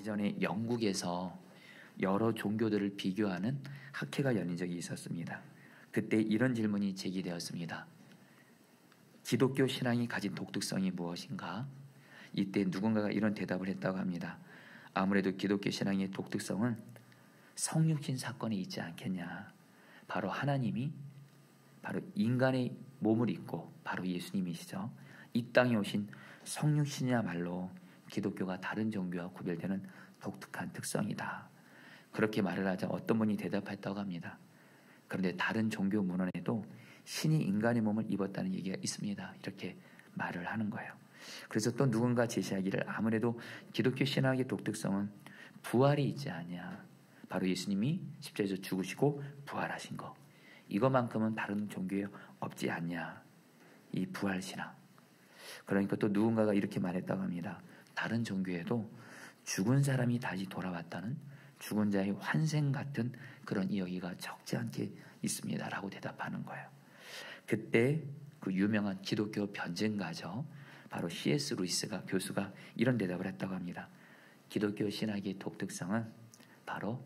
이전에 영국에서 여러 종교들을 비교하는 학회가 열린 적이 있었습니다. 그때 이런 질문이 제기되었습니다. 기독교 신앙이 가진 독특성이 무엇인가? 이때 누군가가 이런 대답을 했다고 합니다. 아무래도 기독교 신앙의 독특성은 성육신 사건이 있지 않겠냐. 바로 하나님이 바로 인간의 몸을 입고 바로 예수님이시죠. 이 땅에 오신 성육신이야말로 기독교가 다른 종교와 구별되는 독특한 특성이다. 그렇게 말을 하자 어떤 분이 대답했다고 합니다. 그런데 다른 종교 문헌에도 신이 인간의 몸을 입었다는 얘기가 있습니다. 이렇게 말을 하는 거예요. 그래서 또 누군가 제시하기를 아무래도 기독교 신학의 독특성은 부활이 있지 않냐. 바로 예수님이 십자가에서 죽으시고 부활하신 거. 이것만큼은 다른 종교에 없지 않냐. 이 부활신앙. 그러니까 또 누군가가 이렇게 말했다고 합니다. 다른 종교에도 죽은 사람이 다시 돌아왔다는 죽은 자의 환생 같은 그런 이야기가 적지 않게 있습니다. 라고 대답하는 거예요. 그때 그 유명한 기독교 변증가죠. 바로 C.S. 루이스가 교수가 이런 대답을 했다고 합니다. 기독교 신학의 독특성은 바로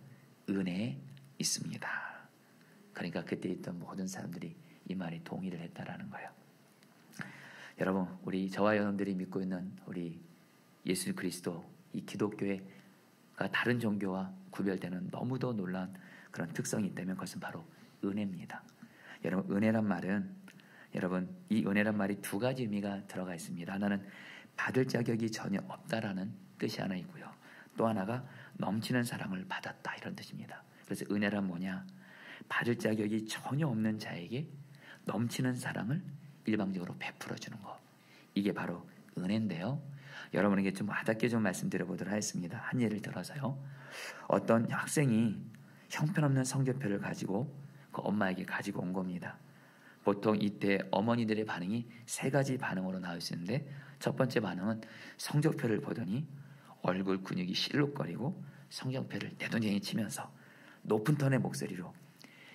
은혜에 있습니다. 그러니까 그때 있던 모든 사람들이 이 말에 동의를 했다라는 거예요. 여러분, 우리 저와 여러분들이 믿고 있는 우리 예수 그리스도 이 기독교가 다른 종교와 구별되는 너무도 놀라운 그런 특성이 있다면 그것은 바로 은혜입니다. 여러분, 은혜란 말은 여러분 이 은혜란 말이 두 가지 의미가 들어가 있습니다. 하나는 받을 자격이 전혀 없다라는 뜻이 하나 있고요. 또 하나가 넘치는 사랑을 받았다 이런 뜻입니다. 그래서 은혜란 뭐냐? 받을 자격이 전혀 없는 자에게 넘치는 사랑을 일방적으로 베풀어주는 것. 이게 바로 은혜인데요. 여러분에게 좀 와닿게 좀 말씀드려보도록 하겠습니다. 한 예를 들어서요. 어떤 학생이 형편없는 성적표를 가지고 그 엄마에게 가지고 온 겁니다. 보통 이때 어머니들의 반응이 세 가지 반응으로 나올 수 있는데 첫 번째 반응은 성적표를 보더니 얼굴 근육이 실룩거리고 성적표를 내돈쟁이 치면서 높은 톤의 목소리로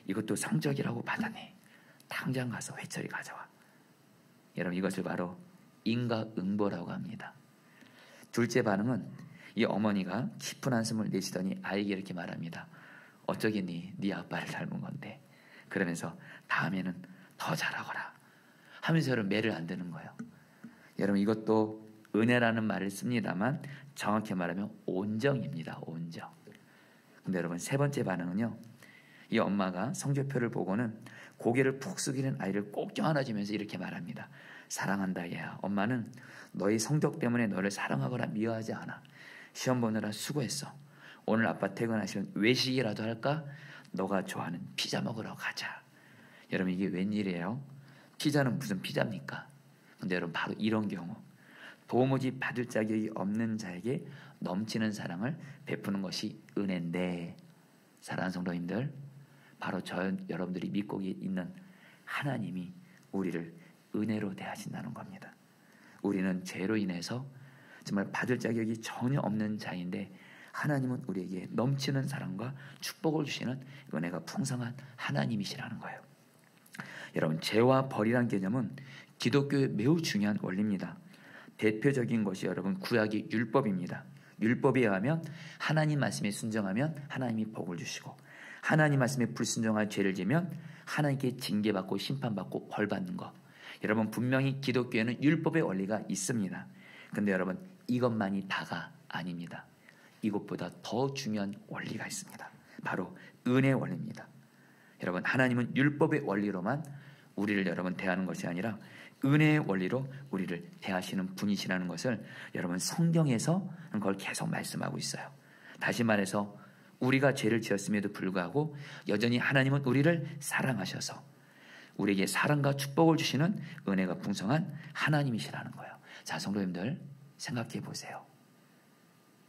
이것도 성적이라고 받아내. 당장 가서 회초리 가져와. 여러분 이것을 바로 인과응보라고 합니다. 둘째 반응은 이 어머니가 깊은 한숨을 내쉬더니 아이에게 이렇게 말합니다. 어쩌겠니? 네 아빠를 닮은 건데. 그러면서 다음에는 더 잘하거라 하면서 여러분 매를 안 드는 거예요. 여러분 이것도 은혜라는 말을 씁니다만 정확히 말하면 온정입니다. 온정. 근데 여러분 세 번째 반응은요. 이 엄마가 성적표를 보고는 고개를 푹 숙이는 아이를 꼭 껴안아주면서 이렇게 말합니다. 사랑한다 얘야. 엄마는 너의 성적 때문에 너를 사랑하거나 미워하지 않아. 시험 보느라 수고했어. 오늘 아빠 퇴근하시면 외식이라도 할까? 너가 좋아하는 피자 먹으러 가자. 여러분 이게 웬일이에요? 피자는 무슨 피자입니까? 근데 여러분 바로 이런 경우 도무지 받을 자격이 없는 자에게 넘치는 사랑을 베푸는 것이 은혜인데 사랑하는 성도님들 바로 여러분들이 믿고 있는 하나님이 우리를 은혜로 대하신다는 겁니다. 우리는 죄로 인해서 정말 받을 자격이 전혀 없는 자인데 하나님은 우리에게 넘치는 사랑과 축복을 주시는 은혜가 풍성한 하나님이시라는 거예요. 여러분 죄와 벌이란 개념은 기독교의 매우 중요한 원리입니다. 대표적인 것이 여러분 구약의 율법입니다. 율법에 의하면 하나님 말씀에 순종하면 하나님이 복을 주시고 하나님 말씀에 불순종할 죄를 지면 하나님께 징계받고 심판받고 벌받는 것. 여러분 분명히 기독교에는 율법의 원리가 있습니다. 그런데 여러분 이것만이 다가 아닙니다. 이것보다 더 중요한 원리가 있습니다. 바로 은혜의 원리입니다. 여러분 하나님은 율법의 원리로만 우리를 여러분 대하는 것이 아니라 은혜의 원리로 우리를 대하시는 분이시라는 것을 여러분 성경에서 그걸 계속 말씀하고 있어요. 다시 말해서 우리가 죄를 지었음에도 불구하고 여전히 하나님은 우리를 사랑하셔서 우리에게 사랑과 축복을 주시는 은혜가 풍성한 하나님이시라는 거예요. 자, 성도님들 생각해 보세요.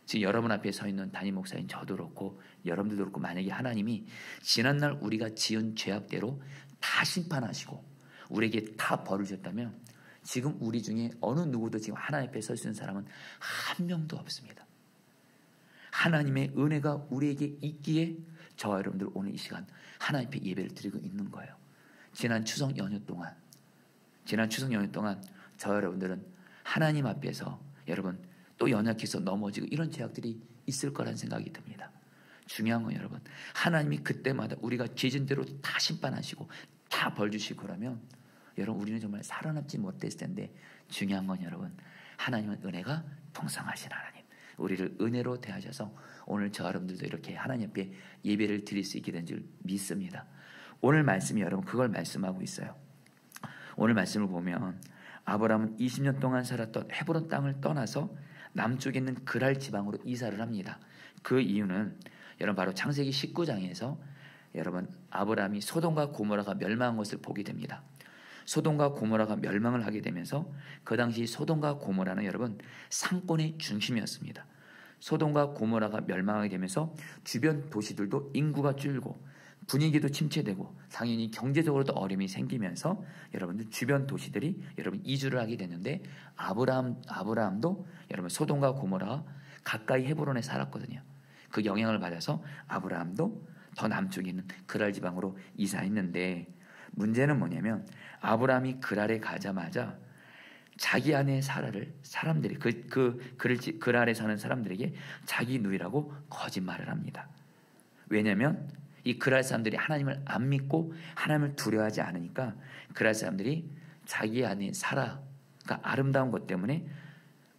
지금 여러분 앞에 서 있는 담임 목사인 저도 그렇고 여러분들도 그렇고 만약에 하나님이 지난날 우리가 지은 죄악대로 다 심판하시고 우리에게 다 벌을 주셨다면 지금 우리 중에 어느 누구도 지금 하나님 앞에 설 수 있는 사람은 한 명도 없습니다. 하나님의 은혜가 우리에게 있기에 저와 여러분들 오늘 이 시간 하나님 앞에 예배를 드리고 있는 거예요. 지난 추석 연휴 동안 저와 여러분들은 하나님 앞에서 여러분 또 연약해서 넘어지고 이런 죄악들이 있을 거란 생각이 듭니다. 중요한 건 여러분, 하나님이 그때마다 우리가 죄진 대로 다 심판하시고 다 벌 주시고 그러면 여러분 우리는 정말 살아남지 못했을 텐데, 중요한 건 여러분, 하나님은 은혜가 풍성하신 하나님, 우리를 은혜로 대하셔서 오늘 저 여러분들도 이렇게 하나님 앞에 예배를 드릴 수 있게 된 줄 믿습니다. 오늘 말씀이 여러분 그걸 말씀하고 있어요. 오늘 말씀을 보면 아브라함은 20년 동안 살았던 헤브론 땅을 떠나서 남쪽에 있는 그랄 지방으로 이사를 합니다. 그 이유는 여러분 바로 창세기 19장에서 여러분 아브라함이 소돔과 고모라가 멸망한 것을 보게 됩니다. 소돔과 고모라가 멸망을 하게 되면서 그 당시 소돔과 고모라는 여러분 상권의 중심이었습니다. 소돔과 고모라가 멸망하게 되면서 주변 도시들도 인구가 줄고 분위기도 침체되고 당연히 경제적으로도 어려움이 생기면서 여러분들 주변 도시들이 여러분 이주를 하게 됐는데, 아브라함도 여러분 소돔과 고모라가 가까이 헤브론에 살았거든요. 그 영향을 받아서 아브라함도 더 남쪽에 있는 그랄 지방으로 이사했는데, 문제는 뭐냐면 아브라함이 그랄에 가자마자 자기 아내 사라를 사람들이 그랄에 사는 사람들에게 자기 누이라고 거짓말을 합니다. 왜냐하면 이 그랄 사람들이 하나님을 안 믿고 하나님을 두려워하지 않으니까 그랄 사람들이 자기 아내 사라가 아름다운 것 때문에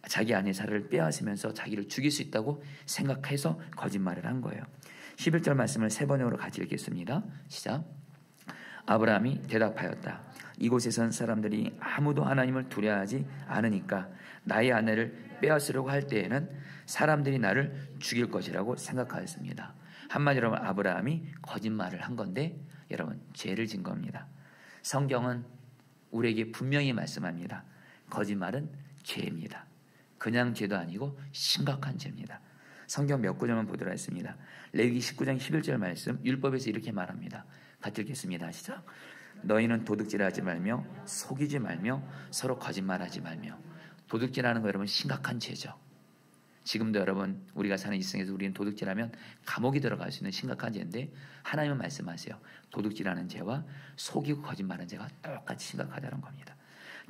자기 아내 사라를 빼앗으면서 자기를 죽일 수 있다고 생각해서 거짓말을 한 거예요. 11절 말씀을 세 번역으로 같이 읽겠습니다. 시작. 아브라함이 대답하였다. 이곳에선 사람들이 아무도 하나님을 두려워하지 않으니까 나의 아내를 빼앗으려고 할 때에는 사람들이 나를 죽일 것이라고 생각하였습니다. 한마디로 아브라함이 거짓말을 한 건데 여러분 죄를 진 겁니다. 성경은 우리에게 분명히 말씀합니다. 거짓말은 죄입니다. 그냥 죄도 아니고 심각한 죄입니다. 성경 몇 구절만 보도록 하겠습니다. 레위기 19장 11절 말씀, 율법에서 이렇게 말합니다. 같이 읽겠습니다. 시작. 너희는 도둑질하지 말며 속이지 말며 서로 거짓말하지 말며. 도둑질하는 거 여러분 심각한 죄죠. 지금도 여러분 우리가 사는 이 세상에서 우리는 도둑질하면 감옥이 들어갈 수 있는 심각한 죄인데, 하나님은 말씀하세요. 도둑질하는 죄와 속이고 거짓말하는 죄가 똑같이 심각하다는 겁니다.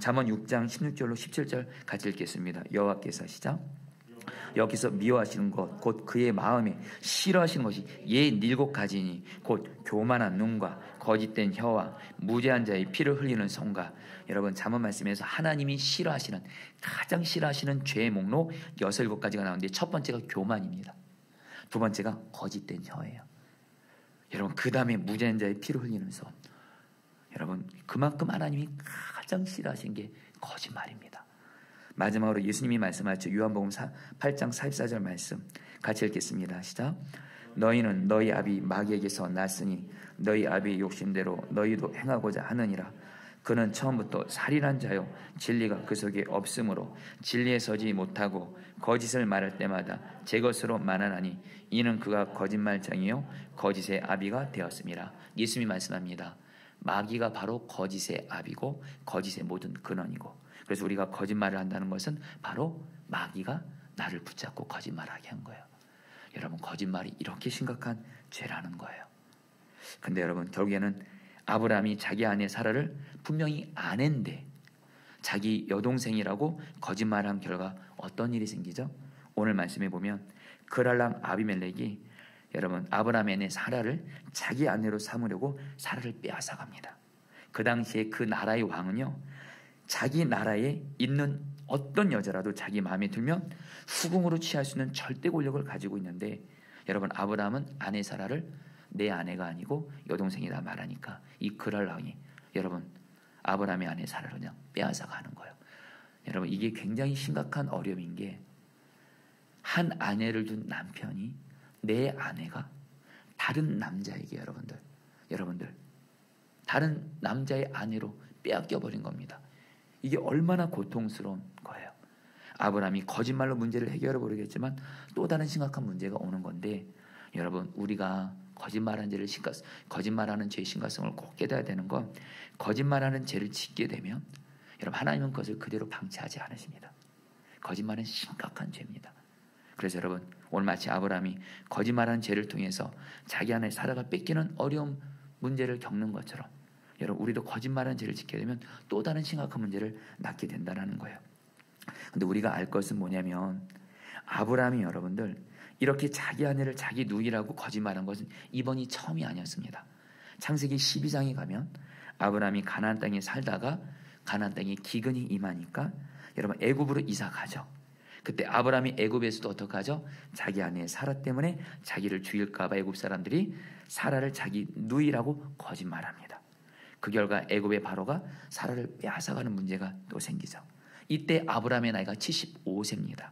잠언 6장 16절로 17절 같이 읽겠습니다. 여호와께서 시작. 여기서 미워하시는 것 곧 그의 마음에 싫어하시는 것이 옛 7가지니 곧 교만한 눈과 거짓된 혀와 무죄한 자의 피를 흘리는 손과. 여러분 잠언 말씀에서 하나님이 싫어하시는, 가장 싫어하시는 죄의 목록 6, 7가지가 나오는데 첫 번째가 교만입니다. 두 번째가 거짓된 혀예요. 여러분 그 다음에 무죄한 자의 피를 흘리는 손. 여러분 그만큼 하나님이 가장 싫어하시는 게 거짓말입니다. 마지막으로 예수님이 말씀하셨죠. 요한복음 8장 44절 말씀 같이 읽겠습니다. 시작. 너희는 너희 아비 마귀에게서 났으니 너희 아비의 욕심대로 너희도 행하고자 하느니라. 그는 처음부터 살인한 자요 진리가 그 속에 없으므로 진리에 서지 못하고 거짓을 말할 때마다 제 것으로 말하나니 이는 그가 거짓말장이요 거짓의 아비가 되었습니다. 예수님이 말씀합니다. 마귀가 바로 거짓의 아비고 거짓의 모든 근원이고, 그래서 우리가 거짓말을 한다는 것은 바로 마귀가 나를 붙잡고 거짓말하게 한 거예요. 여러분 거짓말이 이렇게 심각한 죄라는 거예요. 근데 여러분 결국에는 아브라함이 자기 아내 사라를 분명히 아내인데 자기 여동생이라고 거짓말한 결과 어떤 일이 생기죠? 오늘 말씀에 보면 그랄랑 아비멜렉이 여러분 아브라함의 아내 사라를 자기 아내로 삼으려고 사라를 빼앗아갑니다. 그 당시에 그 나라의 왕은요, 자기 나라에 있는 어떤 여자라도 자기 마음에 들면 후궁으로 취할 수 있는 절대 권력을 가지고 있는데, 여러분 아브라함은 아내 사라를 내 아내가 아니고 여동생이라 말하니까 이 그랄 왕이 여러분 아브라함의 아내 사라를 그냥 빼앗아 가는 거예요. 여러분 이게 굉장히 심각한 어려움인 게, 한 아내를 둔 남편이 내 아내가 다른 남자에게 여러분들 다른 남자의 아내로 빼앗겨 버린 겁니다. 이게 얼마나 고통스러운 거예요. 아브라함이 거짓말로 문제를 해결해 보려겠지만 또 다른 심각한 문제가 오는 건데, 여러분 우리가 거짓말하는 죄의 심각성을 꼭 깨달아야 되는 건, 거짓말하는 죄를 짓게 되면 여러분 하나님은 그것을 그대로 방치하지 않으십니다. 거짓말은 심각한 죄입니다. 그래서 여러분 오늘 마치 아브라함이 거짓말하는 죄를 통해서 자기 아내 사라가 뺏기는 어려움 문제를 겪는 것처럼, 여러분 우리도 거짓말하는 죄를 짓게 되면 또 다른 심각한 문제를 낳게 된다는 거예요. 근데 우리가 알 것은 뭐냐면, 아브라함이 여러분들 이렇게 자기 아내를 자기 누이라고 거짓말한 것은 이번이 처음이 아니었습니다. 창세기 12장에 가면 아브라함이 가나안 땅에 살다가 가나안 땅에 기근이 임하니까 여러분 애굽으로 이사 가죠. 그때 아브라함이 애굽에서도 어떻게 하죠? 자기 아내 사라 때문에 자기를 죽일까 봐 애굽 사람들이 사라를 자기 누이라고 거짓말합니다. 그 결과 애굽의 바로가 사라를 빼앗아가는 문제가 또 생기죠. 이때 아브라함의 나이가 75세입니다.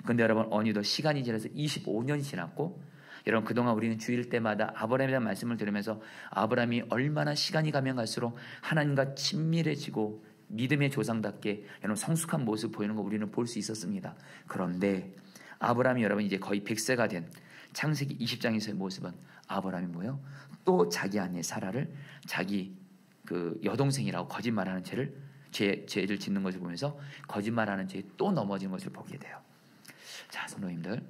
근데 여러분 어느덧 시간이 지나서 25년이 지났고 여러분 그동안 우리는 주일 때마다 아브라함에 대한 말씀을 들으면서 아브라함이 얼마나 시간이 가면 갈수록 하나님과 친밀해지고 믿음의 조상답게 여러분 성숙한 모습 보이는 거 우리는 볼 수 있었습니다. 그런데 아브라함이 여러분 이제 거의 100세가 된 창세기 20장에서의 모습은 아브라함이 뭐예요? 또 자기 아내 사라를 자기 그 여동생이라고 거짓말하는 죄를 짓는 것을 보면서 거짓말하는 죄에 또 넘어진 것을 보게 돼요. 자, 성도님들,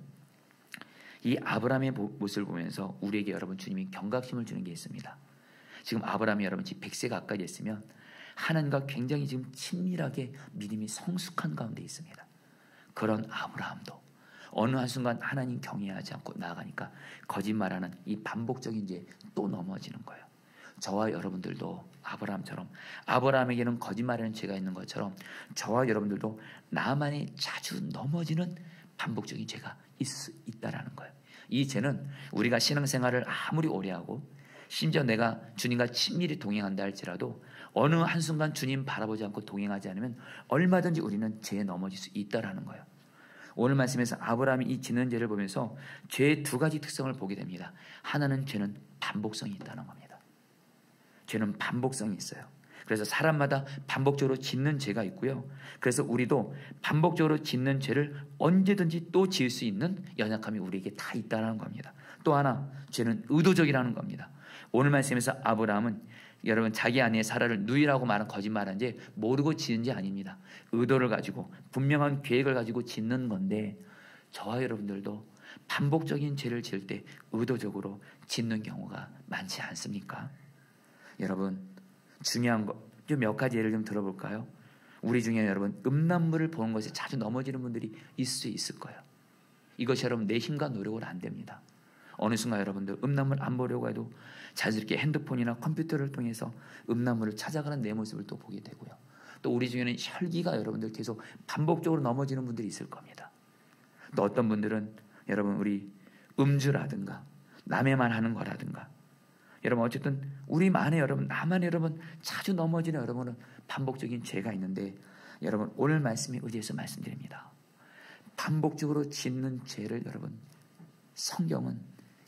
이 아브라함의 모습을 보면서 우리에게 여러분 주님이 경각심을 주는 게 있습니다. 지금 아브라함이 여러분 지금 100세 가까이 됐으면 하나님과 굉장히 지금 친밀하게 믿음이 성숙한 가운데 있습니다. 그런 아브라함도 어느 한순간 하나님 경외하지 않고 나아가니까 거짓말하는 이 반복적인 죄에 또 넘어지는 거예요. 저와 여러분들도 아브라함처럼 아브라함에게는 거짓말하는 죄가 있는 것처럼 저와 여러분들도 나만의 자주 넘어지는 반복적인 죄가 있다라는 거예요. 이 죄는 우리가 신앙생활을 아무리 오래 하고 심지어 내가 주님과 친밀히 동행한다 할지라도 어느 한순간 주님 바라보지 않고 동행하지 않으면 얼마든지 우리는 죄에 넘어질 수 있다라는 거예요. 오늘 말씀에서 아브라함이 이 짓는 죄를 보면서 죄의 두 가지 특성을 보게 됩니다. 하나는 죄는 반복성이 있다는 겁니다. 죄는 반복성이 있어요. 그래서 사람마다 반복적으로 짓는 죄가 있고요. 그래서 우리도 반복적으로 짓는 죄를 언제든지 또 지을 수 있는 연약함이 우리에게 다 있다는 겁니다. 또 하나, 죄는 의도적이라는 겁니다. 오늘 말씀에서 아브라함은 여러분 자기 아내 사라를 누이라고 말한 거짓말한 죄 모르고 지은 죄 아닙니다. 의도를 가지고 분명한 계획을 가지고 짓는 건데 저와 여러분들도 반복적인 죄를 지을 때 의도적으로 짓는 경우가 많지 않습니까? 여러분 중요한 거 좀 몇 가지 예를 좀 들어볼까요? 우리 중에 여러분 음란물을 보는 것에 자주 넘어지는 분들이 있을 수 있을 거예요. 이것이 여러분 내 힘과 노력으로 안 됩니다. 어느 순간 여러분들 음란물 안 보려고 해도 자연스럽게 핸드폰이나 컴퓨터를 통해서 음란물을 찾아가는 내 모습을 또 보게 되고요. 또 우리 중에는 혈기가 여러분들 계속 반복적으로 넘어지는 분들이 있을 겁니다. 또 어떤 분들은 여러분 우리 음주라든가 남의 말 하는 거라든가 여러분 어쨌든 우리만의 여러분 나만의 여러분 자주 넘어지는 여러분은 반복적인 죄가 있는데 여러분 오늘 말씀에 의지해서 말씀드립니다. 반복적으로 짓는 죄를 여러분 성경은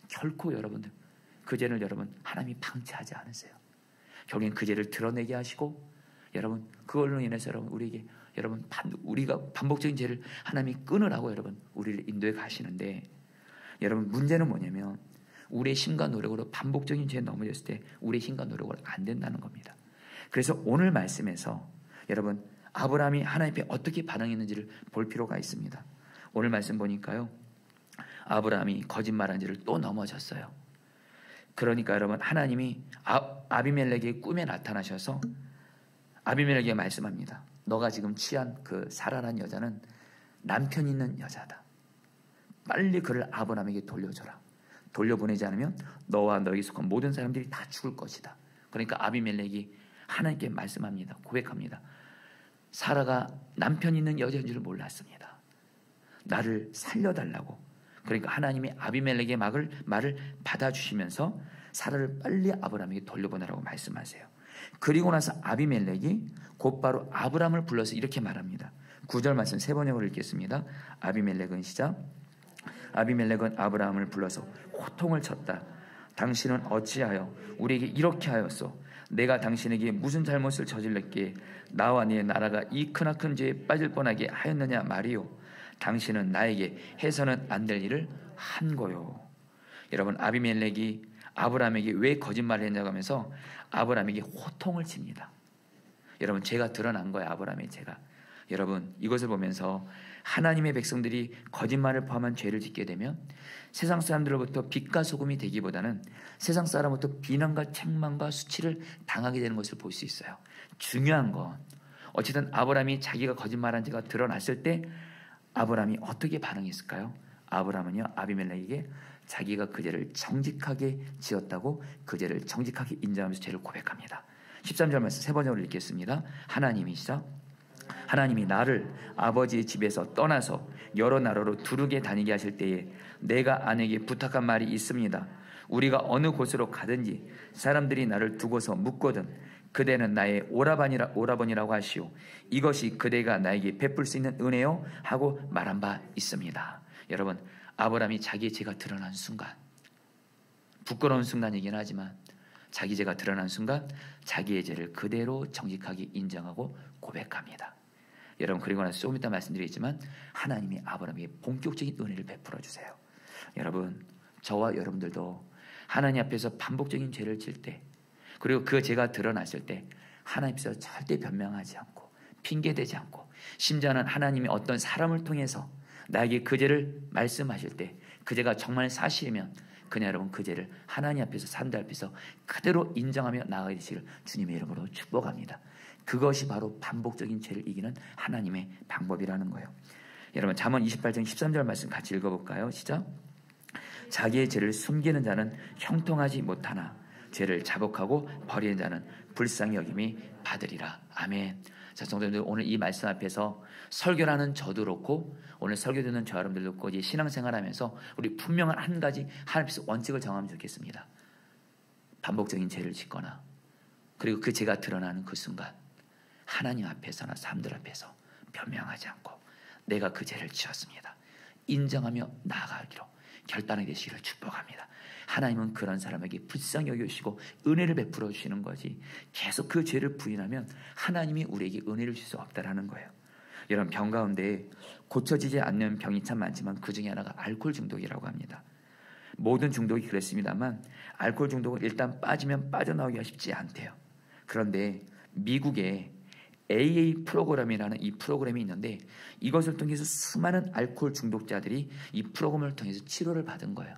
결코 여러분들 그 죄를 여러분 하나님이 방치하지 않으세요. 결국엔 그 죄를 드러내게 하시고 여러분 그걸로 인해서 여러분 우리에게 여러분 우리가 반복적인 죄를 하나님이 끊으라고 여러분 우리를 인도해 가시는데 여러분 문제는 뭐냐면 우리의 힘과 노력으로 반복적인 죄에 넘어졌을 때 우리의 힘과 노력으로 안 된다는 겁니다. 그래서 오늘 말씀에서 여러분 아브라함이 하나님 앞에 어떻게 반응했는지를 볼 필요가 있습니다. 오늘 말씀 보니까요. 아브라함이 거짓말한 죄를 또 넘어졌어요. 그러니까 여러분 하나님이 아비멜렉의 꿈에 나타나셔서 아비멜렉에게 말씀합니다. 너가 지금 취한 그 사라란 여자는 남편 있는 여자다. 빨리 그를 아브라함에게 돌려줘라. 돌려보내지 않으면 너와 너에게 속한 모든 사람들이 다 죽을 것이다. 그러니까 아비멜렉이 하나님께 말씀합니다. 고백합니다. 사라가 남편 있는 여자인 줄 몰랐습니다. 나를 살려달라고. 그러니까 하나님이 아비멜렉의 말을 받아주시면서 사라를 빨리 아브라함에게 돌려보내라고 말씀하세요. 그리고 나서 아비멜렉이 곧바로 아브라함을 불러서 이렇게 말합니다. 9절 말씀 세 번역으로 읽겠습니다. 아비멜렉은 시작. 아비멜렉은 아브라함을 불러서 호통을 쳤다. 당신은 어찌하여 우리에게 이렇게 하였소? 내가 당신에게 무슨 잘못을 저질렀기에 나와 네 나라가 이 크나큰 죄에 빠질 뻔하게 하였느냐 말이요. 당신은 나에게 해서는 안 될 일을 한 거요. 여러분 아비멜렉이 아브라함에게 왜 거짓말을 했냐고 하면서 아브라함에게 호통을 칩니다. 여러분 죄가 드러난 거예요. 아브라함의 죄가. 여러분 이것을 보면서 하나님의 백성들이 거짓말을 포함한 죄를 짓게 되면 세상 사람들로부터 빛과 소금이 되기보다는 세상 사람으로부터 비난과 책망과 수치를 당하게 되는 것을 볼 수 있어요. 중요한 건 어쨌든 아브라함이 자기가 거짓말한 죄가 드러났을 때 아브라함이 어떻게 반응했을까요? 아브라함은요 아비멜렉에게 자기가 그 죄를 정직하게 지었다고 그 죄를 정직하게 인정하면서 죄를 고백합니다. 13절 말씀 세 번째로 읽겠습니다. 하나님이 나를 아버지의 집에서 떠나서 여러 나라로 두루게 다니게 하실 때에 내가 아내에게 부탁한 말이 있습니다. 우리가 어느 곳으로 가든지 사람들이 나를 두고서 묻거든 그대는 나의 오라버니라고 하시오. 이것이 그대가 나에게 베풀 수 있는 은혜요 하고 말한 바 있습니다. 여러분, 아브라함이 자기의 죄가 드러난 순간, 부끄러운 순간이긴 하지만 자기 죄가 드러난 순간 자기의 죄를 그대로 정직하게 인정하고 고백합니다. 여러분, 그리고 나서 조금 이따 말씀드리겠지만 하나님이 아브라함에게 본격적인 은혜를 베풀어 주세요. 여러분, 저와 여러분들도 하나님 앞에서 반복적인 죄를 질 때, 그리고 그 죄가 드러났을 때 하나님 앞에서 절대 변명하지 않고 핑계대지 않고, 심지어는 하나님이 어떤 사람을 통해서 나에게 그 죄를 말씀하실 때 그 죄가 정말 사실이면 그냥 여러분 그 죄를 하나님 앞에서 산들 앞에서 그대로 인정하며 나아가게 되시기를 주님의 이름으로 축복합니다. 그것이 바로 반복적인 죄를 이기는 하나님의 방법이라는 거예요. 여러분, 잠언 28장 13절 말씀 같이 읽어볼까요? 시작. 자기의 죄를 숨기는 자는 형통하지 못하나 죄를 자복하고 버리는 자는 불쌍히 여김이 받으리라. 아멘. 자, 성도님들, 오늘 이 말씀 앞에서 설교를 하는 저도 그렇고 오늘 설교 듣는 저 여러분들도 그렇고 이제 신앙생활하면서 우리 분명한 한 가지 하나님께서 원칙을 정하면 좋겠습니다. 반복적인 죄를 짓거나 그리고 그 죄가 드러나는 그 순간 하나님 앞에서나 사람들 앞에서 변명하지 않고 내가 그 죄를 지었습니다 인정하며 나아가기로 결단하게 되시기를 축복합니다. 하나님은 그런 사람에게 불쌍히 여기시고 은혜를 베풀어 주시는 거지, 계속 그 죄를 부인하면 하나님이 우리에게 은혜를 줄 수 없다라는 거예요. 여러분, 병 가운데 고쳐지지 않는 병이 참 많지만 그 중에 하나가 알코올 중독이라고 합니다. 모든 중독이 그렇습니다만 알코올 중독은 일단 빠지면 빠져나오기가 쉽지 않대요. 그런데 미국에 AA 프로그램이라는 이 프로그램이 있는데 이것을 통해서 수많은 알코올 중독자들이 이 프로그램을 통해서 치료를 받은 거예요.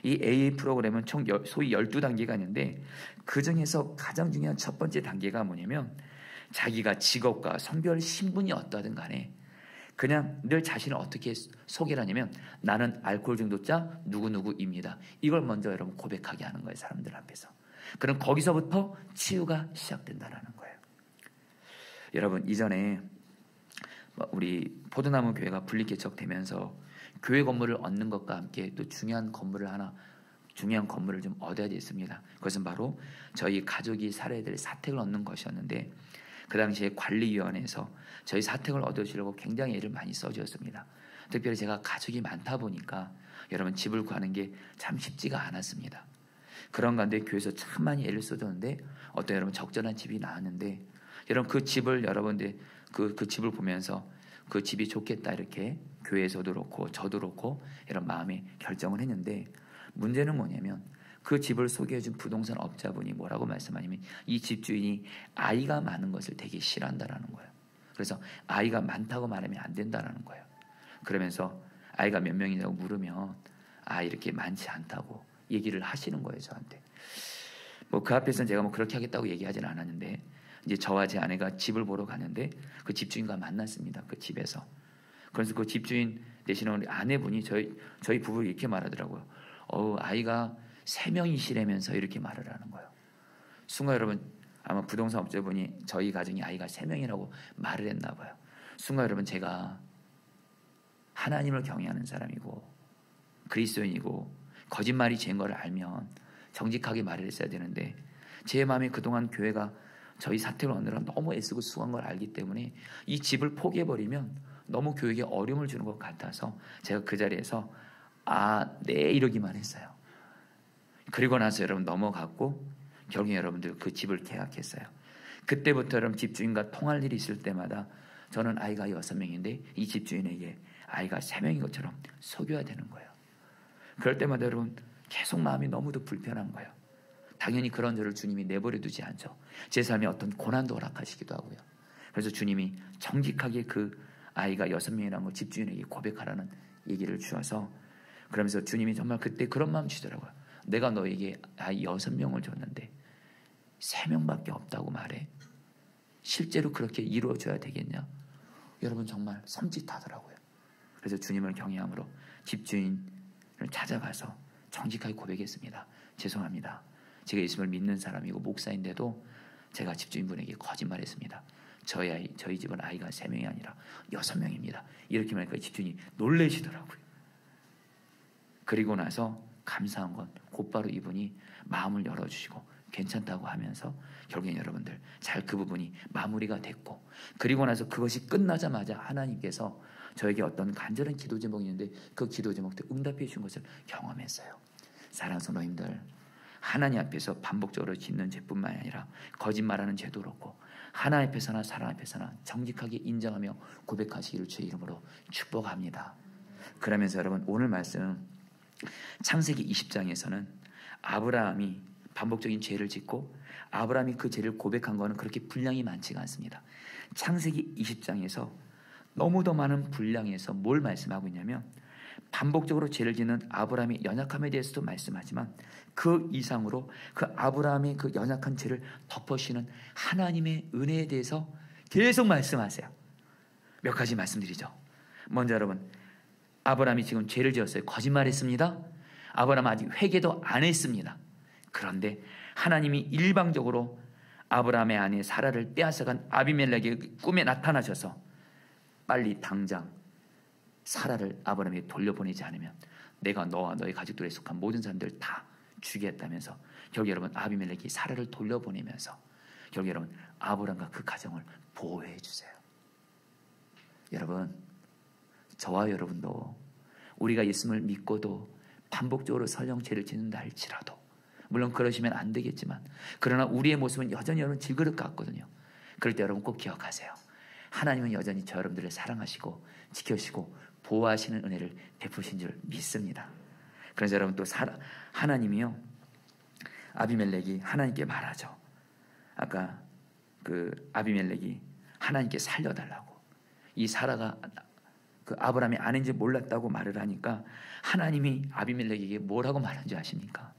이 AA 프로그램은 총 소위 12단계가 있는데 그 중에서 가장 중요한 첫 번째 단계가 뭐냐면 자기가 직업과 성별, 신분이 어떠하든 간에 그냥 늘 자신을 어떻게 소개를 하냐면 나는 알코올 중독자 누구누구입니다. 이걸 먼저 여러분 고백하게 하는 거예요. 사람들 앞에서. 그럼 거기서부터 치유가 시작된다는 거예요. 여러분, 이전에 우리 포도나무 교회가 분리개척되면서 교회 건물을 얻는 것과 함께 또 중요한 건물을 좀 얻어야 됐습니다. 그것은 바로 저희 가족이 살아야 될 사택을 얻는 것이었는데 그 당시에 관리위원회에서 저희 사택을 얻으시려고 굉장히 애를 많이 써주었습니다. 특별히 제가 가족이 많다 보니까 여러분 집을 구하는 게 참 쉽지가 않았습니다. 그런 가운데 교회에서 참 많이 애를 써줬는데 어떤 여러분 적절한 집이 나왔는데 여러분 그 집을 여러분들 그 집을 보면서 그 집이 좋겠다 이렇게 교회에서도 그렇고 저도 그렇고 이런 마음에 결정을 했는데 문제는 뭐냐면 그 집을 소개해준 부동산 업자분이 뭐라고 말씀하냐면 이 집주인이 아이가 많은 것을 되게 싫어한다라는 거예요. 그래서 아이가 많다고 말하면 안 된다라는 거예요. 그러면서 아이가 몇 명이냐고 물으면 이렇게 많지 않다고 얘기를 하시는 거예요, 저한테. 그 앞에서는 제가 그렇게 하겠다고 얘기하지는 않았는데 이제 저와 제 아내가 집을 보러 가는데 그 집주인과 만났습니다. 그 집에서. 그래서 그 집주인 되시는 우리 아내분이 저희 부부를 이렇게 말하더라고요. 아이가 3명이시라면서 이렇게 말을 하는 거예요. 순간 여러분 아마 부동산 업자분이 저희 가정이 아이가 3명이라고 말을 했나 봐요. 순간 여러분 제가 하나님을 경외하는 사람이고 그리스도인이고 거짓말이 죄인 걸 알면 정직하게 말을 했어야 되는데 제 마음에 그동안 교회가 저희 사택을 얻느라 너무 애쓰고 수고한 걸 알기 때문에 이 집을 포기해버리면 너무 교회에 어려움을 주는 것 같아서 제가 그 자리에서 네 이러기만 했어요. 그리고 나서 여러분 넘어갔고 결국에 여러분들 그 집을 계약했어요. 그때부터 여러분 집주인과 통할 일이 있을 때마다 저는 아이가 6명인데 이 집주인에게 아이가 3명인 것처럼 속여야 되는 거예요. 그럴 때마다 여러분 계속 마음이 너무도 불편한 거예요. 당연히 그런 저를 주님이 내버려 두지 않죠. 제 삶에 어떤 고난도 허락하시기도 하고요. 그래서 주님이 정직하게 그 아이가 6명이라는 걸 집주인에게 고백하라는 얘기를 주셔서 그러면서 주님이 정말 그때 그런 마음 주더라고요. 내가 너에게 아이 6명을 줬는데 3명밖에 없다고 말해. 실제로 그렇게 이루어져야 되겠냐? 여러분 정말 섬찟하더라고요. 그래서 주님을 경외함으로 집주인을 찾아가서 정직하게 고백했습니다. 죄송합니다. 제가 예수님을 믿는 사람이고 목사인데도 제가 집주인분에게 거짓말했습니다. 저희 집은 아이가 3명이 아니라 6명입니다. 이렇게 말하니까 집주인이 놀라시더라고요. 그리고 나서 감사한 건 곧바로 이분이 마음을 열어주시고 괜찮다고 하면서 결국엔 여러분들 잘 그 부분이 마무리가 됐고, 그리고 나서 그것이 끝나자마자 하나님께서 저에게 어떤 간절한 기도 제목이 있는데 그 기도 제목도 응답해 주신 것을 경험했어요. 사랑하는 성도님들, 하나님 앞에서 반복적으로 짓는 죄뿐만 아니라 거짓말하는 죄도 그렇고 하나님 앞에서나 사람 앞에서나 정직하게 인정하며 고백하시기를 주의 이름으로 축복합니다. 그러면서 여러분, 오늘 말씀 창세기 20장에서는 아브라함이 반복적인 죄를 짓고 아브라함이 그 죄를 고백한 것은 그렇게 분량이 많지가 않습니다. 창세기 20장에서 너무도 많은 분량에서 뭘 말씀하고 있냐면 반복적으로 죄를 짓는 아브라함의 연약함에 대해서도 말씀하지만 그 이상으로 그 아브라함의 그 연약한 죄를 덮어주시는 하나님의 은혜에 대해서 계속 말씀하세요. 몇 가지 말씀드리죠. 먼저 여러분, 아브라함이 지금 죄를 지었어요. 거짓말했습니다. 아브라함은 아직 회개도 안 했습니다. 그런데 하나님이 일방적으로 아브라함의 아내 사라를 빼앗아간 아비멜렉의 꿈에 나타나셔서 빨리 당장 사라를 아브라함에게 돌려보내지 않으면 내가 너와 너의 가족들에 속한 모든 사람들을 다 죽이겠다면서 결국 여러분 아비멜렉이 사라를 돌려보내면서 결국 여러분 아브라함과 그 가정을 보호해 주세요. 여러분, 저와 여러분도 우리가 예수님을 믿고도 반복적으로 설령 죄를 짓는다 할지라도, 물론 그러시면 안 되겠지만, 그러나 우리의 모습은 여전히 여러분 질그릇 같거든요. 그럴 때 여러분 꼭 기억하세요. 하나님은 여전히 저 여러분들을 사랑하시고 지켜주시고 보호하시는 은혜를 베푸신 줄 믿습니다. 그래서 여러분 또 하나님이요, 아비멜렉이 하나님께 말하죠. 아까 그 아비멜렉이 하나님께 살려달라고, 이 사라가 그 아브라함의 아내인지 몰랐다고 말을 하니까 하나님이 아비멜렉에게 뭐라고 말한지 아십니까?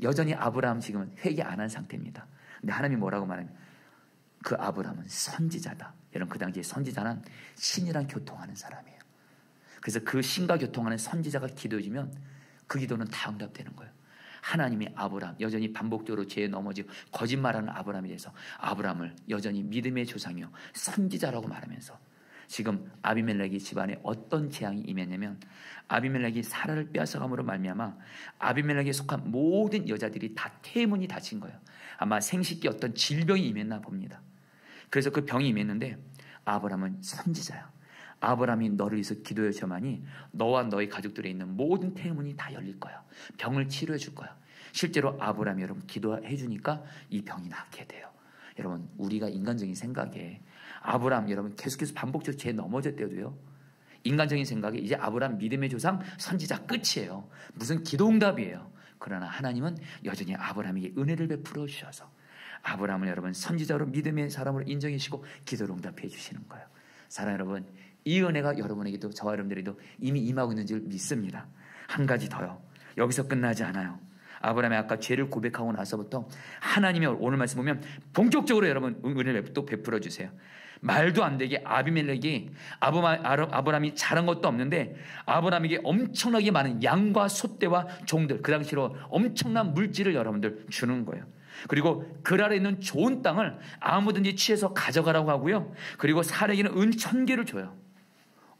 여전히 아브라함 지금은 회개 안 한 상태입니다. 근데 하나님이 뭐라고 말하면 그 아브라함은 선지자다. 여러분, 그 당시에 선지자는 신이랑 교통하는 사람이에요. 그래서 그 신과 교통하는 선지자가 기도해주면 그 기도는 다 응답되는 거예요. 하나님이 아브라함, 여전히 반복적으로 죄에 넘어지고 거짓말하는 아브라함에 대해서 아브라함을 여전히 믿음의 조상이요 선지자라고 말하면서 지금 아비멜렉이 집안에 어떤 재앙이 임했냐면 아비멜렉이 사라를 빼앗아감으로 말미암아 아비멜렉에 속한 모든 여자들이 다 태문이 닫힌 거예요. 아마 생식기 어떤 질병이 임했나 봅니다. 그래서 그 병이 임했는데 아브라함은 선지자야. 아브라함이 너를 위해서 기도해 줘만이 너와 너의 가족들에 있는 모든 태문이 다 열릴 거야. 병을 치료해 줄 거야. 실제로 아브라함이 여러분 기도해 주니까 이 병이 낫게 돼요. 여러분, 우리가 인간적인 생각에 아브라함 여러분 계속해서 반복적으로 죄에 넘어졌대도요, 인간적인 생각에 이제 아브라함 믿음의 조상 선지자 끝이에요. 무슨 기도응답이에요. 그러나 하나님은 여전히 아브라함에게 은혜를 베풀어 주셔서 아브라함을 여러분 선지자로 믿음의 사람으로 인정해 주시고 기도를 응답해 주시는 거예요. 사랑하는 여러분, 이 은혜가 여러분에게도 저와 여러분들에게도 이미 임하고 있는 줄 믿습니다. 한 가지 더요. 여기서 끝나지 않아요. 아브라함이 아까 죄를 고백하고 나서부터 하나님이 오늘 말씀 보면 본격적으로 여러분 은혜를 또 베풀어 주세요. 말도 안 되게 아비멜렉이 아브라함이 잘한 것도 없는데 아브라함에게 엄청나게 많은 양과 소떼와 종들, 그 당시로 엄청난 물질을 여러분들 주는 거예요. 그리고 그 아래 있는 좋은 땅을 아무든지 취해서 가져가라고 하고요. 그리고 사라에게는 은 1000개를 줘요.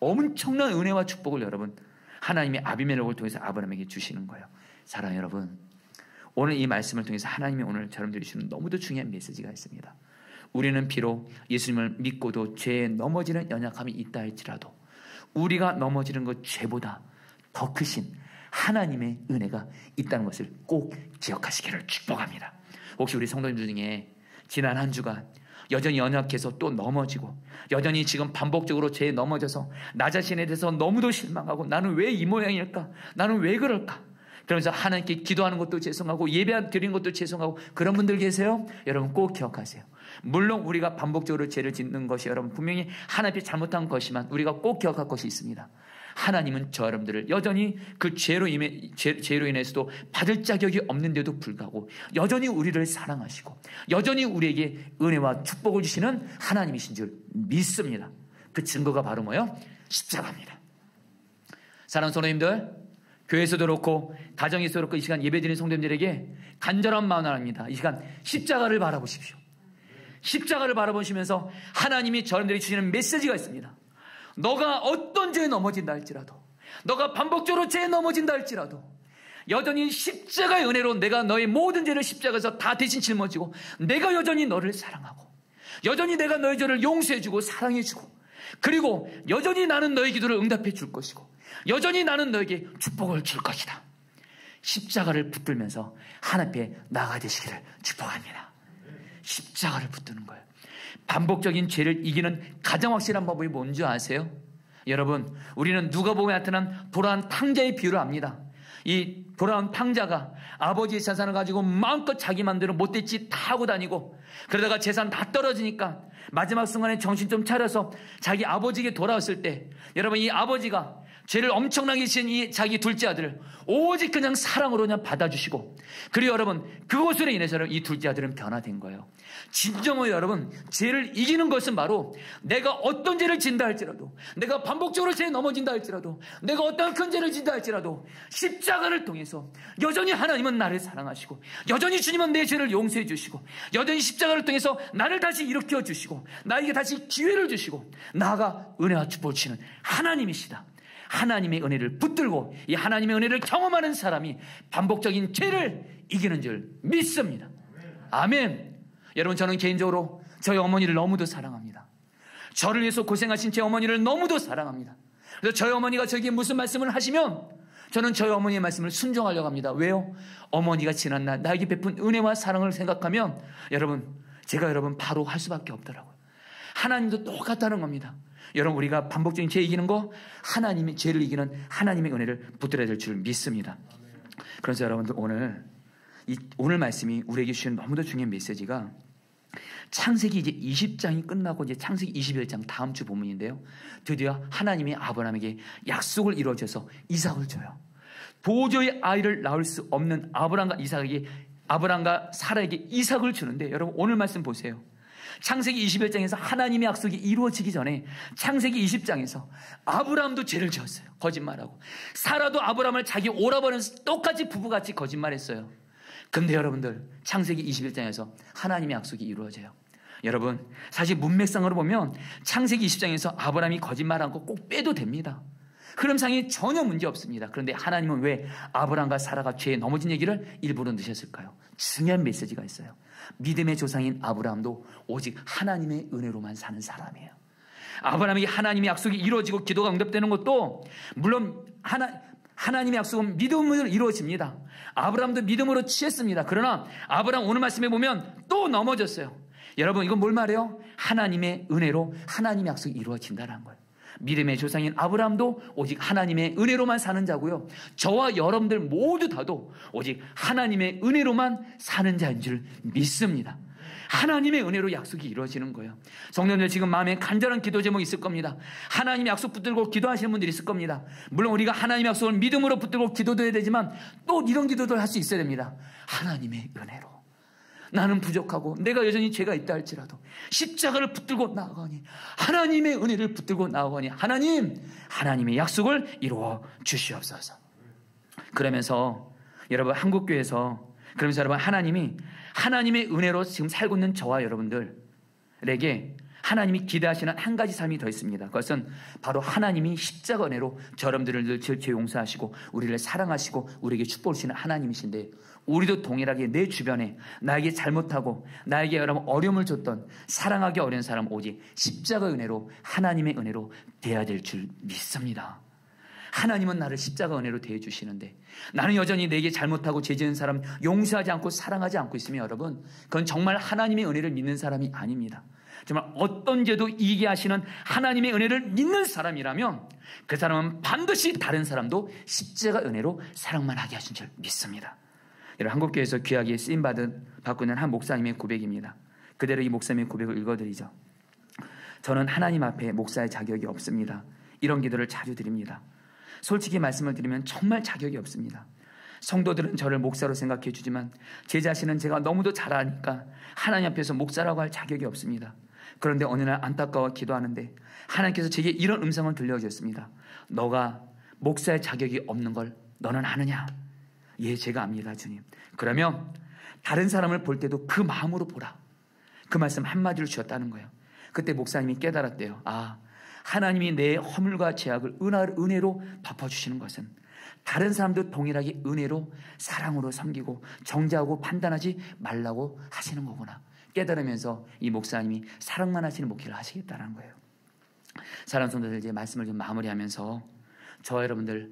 엄청난 은혜와 축복을 여러분 하나님이 아비멜렉을 통해서 아브라함에게 주시는 거예요. 사랑하는 여러분, 오늘 이 말씀을 통해서 하나님이 오늘 여러분들이 주시는 너무도 중요한 메시지가 있습니다. 우리는 비록 예수님을 믿고도 죄에 넘어지는 연약함이 있다 할지라도 우리가 넘어지는 것 죄보다 더 크신 하나님의 은혜가 있다는 것을 꼭 기억하시기를 축복합니다. 혹시 우리 성도님들 중에 지난 한 주간 여전히 연약해서 또 넘어지고 여전히 지금 반복적으로 죄에 넘어져서 나 자신에 대해서 너무도 실망하고 나는 왜 이 모양일까? 나는 왜 그럴까? 그러면서 하나님께 기도하는 것도 죄송하고 예배 드리는 것도 죄송하고 그런 분들 계세요? 여러분 꼭 기억하세요. 물론 우리가 반복적으로 죄를 짓는 것이 여러분 분명히 하나님 앞에 잘못한 것이지만 우리가 꼭 기억할 것이 있습니다. 하나님은 저 여러분들을 여전히 그 죄로 인해서도 받을 자격이 없는데도 불구하고 여전히 우리를 사랑하시고 여전히 우리에게 은혜와 축복을 주시는 하나님이신 줄 믿습니다. 그 증거가 바로 뭐예요? 십자가입니다. 사랑하는 성도님들, 교회에서도 그렇고 가정에서도 그렇고 이 시간 예배드리는 성도님들에게 간절한 마음을 합니다. 이 시간 십자가를 바라보십시오. 십자가를 바라보시면서 하나님이 저들에게 주시는 메시지가 있습니다. 너가 어떤 죄에 넘어진다 할지라도, 너가 반복적으로 죄에 넘어진다 할지라도 여전히 십자가의 은혜로 내가 너의 모든 죄를 십자가에서 다 대신 짊어지고 내가 여전히 너를 사랑하고 여전히 내가 너의 죄를 용서해주고 사랑해주고 그리고 여전히 나는 너의 기도를 응답해 줄 것이고 여전히 나는 너에게 축복을 줄 것이다. 십자가를 붙들면서 하나님 앞에 나아가 되시기를 축복합니다. 십자가를 붙드는 거예요. 반복적인 죄를 이기는 가장 확실한 방법이 뭔지 아세요? 여러분, 우리는 누가복음에 나타난 돌아온 탕자의 비유를 압니다. 이 돌아온 탕자가 아버지의 재산을 가지고 마음껏 자기 맘대로 못됐지 다 하고 다니고 그러다가 재산 다 떨어지니까 마지막 순간에 정신 좀 차려서 자기 아버지에게 돌아왔을 때 여러분, 이 아버지가 죄를 엄청나게 지은 이 자기 둘째 아들을 오직 그냥 사랑으로 그냥 받아주시고 그리고 여러분 그것으로 인해서 이 둘째 아들은 변화된 거예요. 진정으로 여러분 죄를 이기는 것은 바로 내가 어떤 죄를 진다 할지라도 내가 반복적으로 죄에 넘어진다 할지라도 내가 어떤 큰 죄를 진다 할지라도 십자가를 통해서 여전히 하나님은 나를 사랑하시고 여전히 주님은 내 죄를 용서해 주시고 여전히 십자가를 통해서 나를 다시 일으켜 주시고 나에게 다시 기회를 주시고 나아가 은혜와 축복을 주시는 하나님이시다. 하나님의 은혜를 붙들고 이 하나님의 은혜를 경험하는 사람이 반복적인 죄를 이기는 줄 믿습니다. 아멘. 여러분, 저는 개인적으로 저희 어머니를 너무도 사랑합니다. 저를 위해서 고생하신 제 어머니를 너무도 사랑합니다. 그래서 저희 어머니가 저에게 무슨 말씀을 하시면 저는 저희 어머니의 말씀을 순종하려고 합니다. 왜요? 어머니가 지난날 나에게 베푼 은혜와 사랑을 생각하면 제가 바로 할 수밖에 없더라고요. 하나님도 똑같다는 겁니다. 여러분, 우리가 반복적인 죄 이기는 거, 하나님의 죄를 이기는 하나님의 은혜를 붙들어야 될 줄 믿습니다. 그래서 여러분들 오늘 말씀이 우리에게 주시는 너무도 중요한 메시지가 창세기 이제 20장이 끝나고 이제 창세기 21장 다음 주 본문인데요. 드디어 하나님이 아브라함에게 약속을 이루어줘서 이삭을 줘요. 도저히 아이를 낳을 수 없는 아브라함과 사라에게 이삭을 주는데 여러분 오늘 말씀 보세요. 창세기 21장에서 하나님의 약속이 이루어지기 전에 창세기 20장에서 아브라함도 죄를 지었어요. 거짓말하고. 사라도 아브라함을 자기 오라버니는 똑같이 부부같이 거짓말했어요. 근데 여러분들 창세기 21장에서 하나님의 약속이 이루어져요. 여러분 사실 문맥상으로 보면 창세기 20장에서 아브라함이 거짓말한 거 꼭 빼도 됩니다. 흐름상에 전혀 문제 없습니다. 그런데 하나님은 왜 아브라함과 사라가 죄에 넘어진 얘기를 일부러 넣으셨을까요? 중요한 메시지가 있어요. 믿음의 조상인 아브라함도 오직 하나님의 은혜로만 사는 사람이에요. 아브라함에게 하나님의 약속이 이루어지고 기도가 응답되는 것도 물론 하나님의 약속은 믿음으로 이루어집니다. 아브라함도 믿음으로 취했습니다. 그러나 아브라함 오늘 말씀에 보면 또 넘어졌어요. 여러분 이건 뭘 말해요? 하나님의 은혜로 하나님의 약속이 이루어진다는 거예요. 믿음의 조상인 아브라함도 오직 하나님의 은혜로만 사는 자고요. 저와 여러분들 모두 다도 오직 하나님의 은혜로만 사는 자인 줄 믿습니다. 하나님의 은혜로 약속이 이루어지는 거예요. 성도님들 지금 마음에 간절한 기도 제목이 있을 겁니다. 하나님의 약속 붙들고 기도하시는 분들이 있을 겁니다. 물론 우리가 하나님의 약속을 믿음으로 붙들고 기도도 해야 되지만 또 이런 기도도 할 수 있어야 됩니다. 하나님의 은혜로 나는 부족하고 내가 여전히 죄가 있다 할지라도 십자가를 붙들고 나아가니 하나님의 은혜를 붙들고 나아가니 하나님의 약속을 이루어 주시옵소서. 그러면서 여러분 한국교회에서 여러분 하나님이 하나님의 은혜로 지금 살고 있는 저와 여러분들에게 하나님이 기대하시는 한 가지 삶이 더 있습니다. 그것은 바로 하나님이 십자가 은혜로 여러분들을 늘 죄 용서하시고 우리를 사랑하시고 우리에게 축복을 주시는 하나님이신데 우리도 동일하게 내 주변에 나에게 잘못하고 나에게 여러분 어려움을 줬던 사랑하기 어려운 사람 오직 십자가 은혜로 하나님의 은혜로 대해야 될 줄 믿습니다. 하나님은 나를 십자가 은혜로 대해주시는데 나는 여전히 내게 잘못하고 죄 지은 사람 용서하지 않고 사랑하지 않고 있으면 여러분 그건 정말 하나님의 은혜를 믿는 사람이 아닙니다. 정말 어떤 죄도 이기게 하시는 하나님의 은혜를 믿는 사람이라면 그 사람은 반드시 다른 사람도 십자가 은혜로 사랑만 하게 하신 줄 믿습니다. 여러분 한국교회에서 귀하게 쓰임받고 있는 한 목사님의 고백입니다. 그대로 이 목사님의 고백을 읽어드리죠. 저는 하나님 앞에 목사의 자격이 없습니다. 이런 기도를 자주 드립니다. 솔직히 말씀을 드리면 정말 자격이 없습니다. 성도들은 저를 목사로 생각해 주지만 제 자신은 제가 너무도 잘 아니까 하나님 앞에서 목사라고 할 자격이 없습니다. 그런데 어느 날 안타까워 기도하는데 하나님께서 제게 이런 음성을 들려주셨습니다. 너가 목사의 자격이 없는 걸 너는 아느냐? 예, 제가 압니다, 주님. 그러면 다른 사람을 볼 때도 그 마음으로 보라. 그 말씀 한마디로 주셨다는 거예요. 그때 목사님이 깨달았대요. 아, 하나님이 내 허물과 죄악을 은혜로 덮어주시는 것은 다른 사람도 동일하게 은혜로 사랑으로 섬기고 정죄하고 판단하지 말라고 하시는 거구나. 깨달으면서 이 목사님이 사랑만 하시는 목회를 하시겠다는 거예요. 사랑하는 성도들, 이제 말씀을 좀 마무리하면서 저와 여러분들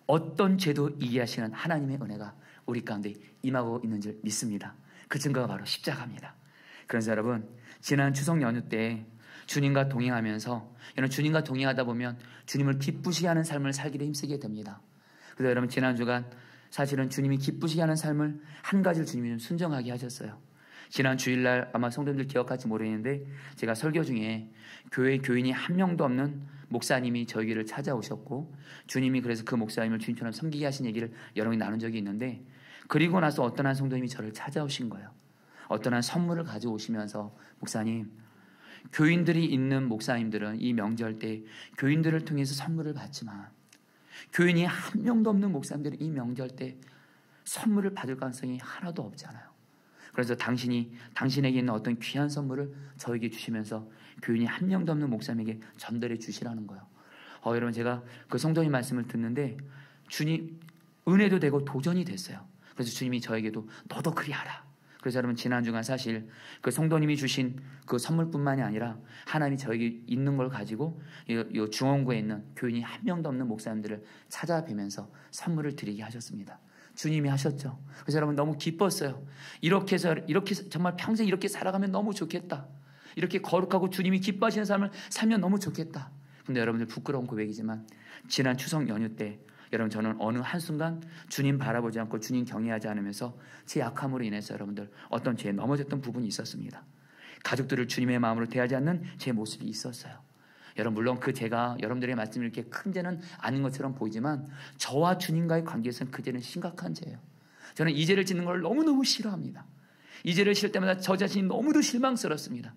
어떤 죄도 이해하시는 하나님의 은혜가 우리 가운데 임하고 있는 줄 믿습니다. 그 증거가 바로 십자가입니다. 그래서 여러분, 지난 추석 연휴 때 주님과 동행하면서 여러분, 주님과 동행하다 보면 주님을 기쁘시게 하는 삶을 살기를 힘쓰게 됩니다. 그래서 여러분, 지난 주간 사실은 주님이 기쁘시게 하는 삶을 한 가지를 주님이 좀 순정하게 하셨어요. 지난 주일날 아마 성도님들 기억할지 모르겠는데 제가 설교 중에 교회 교인이 한 명도 없는 목사님이 저희를 찾아오셨고 주님이 그래서 그 목사님을 주님처럼 섬기게 하신 얘기를 여러 번 나눈 적이 있는데, 그리고 나서 어떤 한 성도님이 저를 찾아오신 거예요. 어떤 한 선물을 가져오시면서 목사님, 교인들이 있는 목사님들은 이 명절 때 교인들을 통해서 선물을 받지만 교인이 한 명도 없는 목사님들은 이 명절 때 선물을 받을 가능성이 하나도 없잖아요. 그래서 당신에게 있는 어떤 귀한 선물을 저에게 주시면서 교인이 한 명도 없는 목사님에게 전달해 주시라는 거예요. 여러분, 제가 그 성도님 말씀을 듣는데 주님 은혜도 되고 도전이 됐어요. 그래서 주님이 저에게도 너도 그리 하라. 그래서 여러분, 지난 주간 사실 그 성도님이 주신 그 선물뿐만이 아니라 하나님이 저에게 있는 걸 가지고 이 중원구에 있는 교인이 한 명도 없는 목사님들을 찾아뵈면서 선물을 드리게 하셨습니다. 주님이 하셨죠. 그래서 여러분, 너무 기뻤어요. 이렇게 정말 평생 이렇게 살아가면 너무 좋겠다. 이렇게 거룩하고 주님이 기뻐하시는 삶을 살면 너무 좋겠다. 근데 여러분들, 부끄러운 고백이지만 지난 추석 연휴 때 여러분, 저는 어느 한순간 주님 바라보지 않고 주님 경외하지 않으면서 제 약함으로 인해서 여러분들 어떤 죄에 넘어졌던 부분이 있었습니다. 가족들을 주님의 마음으로 대하지 않는 제 모습이 있었어요. 여러분, 물론 그 죄가 여러분들의 말씀이 이렇게 큰 죄는 아닌 것처럼 보이지만 저와 주님과의 관계에서는 그 죄는 심각한 죄예요. 저는 이 죄를 짓는 걸 너무너무 싫어합니다. 이 죄를 질 때마다 저 자신이 너무도 실망스럽습니다.